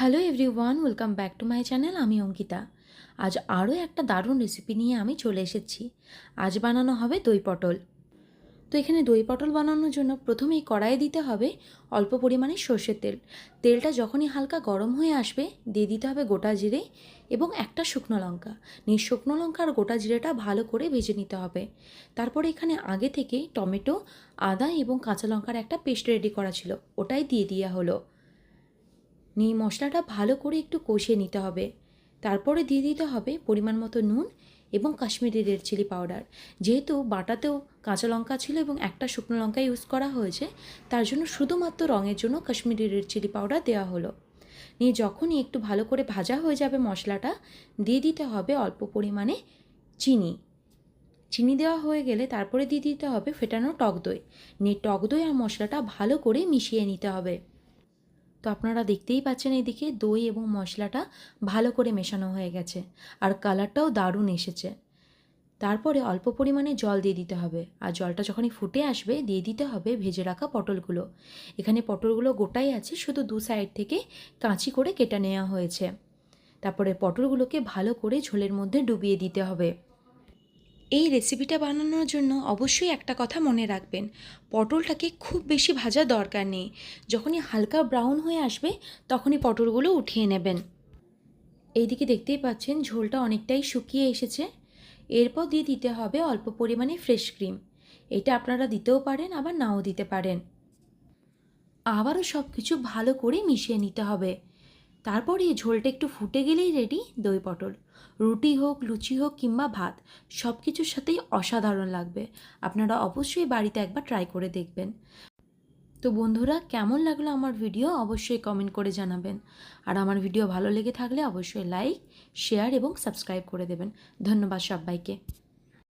Hello everyone, welcome back to my channel. আমি অঙ্কিতা। আজ আরও একটা দারুণ রেসিপি নিয়ে আমি চলে এসেছি। আজ বানানো হবে দই পটল। তো এখানে দই পটল বানানোর জন্য প্রথমেই কড়াইয়ে দিতে হবে অল্প পরিমাণে সর্ষের তেল। তেলটা যখনই হালকা গরম হয়ে আসবে দিয়ে দিতে হবে গোটা জিরে এবং একটা শুকনো লঙ্কা। শুকনো লঙ্কা আর গোটা জিরেটা ভালো করে ভেজে নিতে হবে। তারপরে এখানে আগে থেকেই টমেটো, আদা এবং কাঁচা লঙ্কার একটা পেস্ট রেডি করা ছিল, ওটাই দিয়ে দেওয়া হলো। মশলাটা ভালো করে একটু কষিয়ে নিতে হবে। তারপরে দিয়ে দিতে হবে পরিমাণ মতো নুন এবং কাশ্মীরি রেড চিলি পাউডার। যেহেতু বাটাতেও কাঁচা লঙ্কা ছিল এবং একটা শুকনো লঙ্কা ইউজ করা হয়েছে, তার জন্য শুধুমাত্র রঙের জন্য কাশ্মীরি রেড চিলি পাউডার দেওয়া হলো। যখনই একটু ভালো করে ভাজা হয়ে যাবে মশলাটা, দিয়ে দিতে হবে অল্প পরিমাণে চিনি। চিনি দেওয়া হয়ে গেলে তারপরে দিয়ে দিতে হবে ফেটানো টক দই। টক দই আর মশলাটা ভালো করে মিশিয়ে নিতে হবে। তো আপনারা দেখতেই পাচ্ছেন এদিকে দই এবং মশলাটা ভালো করে মেশানো হয়ে গেছে আর কালারটাও দারুণ এসেছে। তারপরে অল্প পরিমাণে জল দিয়ে দিতে হবে, আর জলটা যখনই ফুটে আসবে দিয়ে দিতে হবে ভেজে রাখা পটলগুলো। এখানে পটলগুলো গোটাই আছে, শুধু দু সাইড থেকে কাঁচি করে কেটে নেওয়া হয়েছে। তারপরে পটলগুলোকে ভালো করে ঝোলের মধ্যে ডুবিয়ে দিতে হবে। এই রেসিপিটা বানানোর জন্য অবশ্যই একটা কথা মনে রাখবেন, পটলটাকে খুব বেশি ভাজার দরকার নেই। যখনই হালকা ব্রাউন হয়ে আসবে তখনই পটলগুলো উঠিয়ে নেবেন। এইদিকে দেখতেই পাচ্ছেন ঝোলটা অনেকটাই শুকিয়ে এসেছে। এরপর দিয়ে দিতে হবে অল্প পরিমাণে ফ্রেশ ক্রিম। এটা আপনারা দিতেও পারেন, আবার নাও দিতে পারেন। আবারও সব কিছু ভালো করে মিশিয়ে নিতে হবে। তারপরে ঝোলটা একটু ফুটে গেলেই রেডি দই পটল। রুটি হোক, লুচি হোক কিংবা ভাত, সব কিছুর সাথেই অসাধারণ লাগবে। আপনারা অবশ্যই বাড়িতে একবার ট্রাই করে দেখবেন। তো বন্ধুরা, কেমন লাগলো আমার ভিডিও অবশ্যই কমেন্ট করে জানাবেন। আর আমার ভিডিও ভালো লেগে থাকলে অবশ্যই লাইক, শেয়ার এবং সাবস্ক্রাইব করে দেবেন। ধন্যবাদ সবাইকে।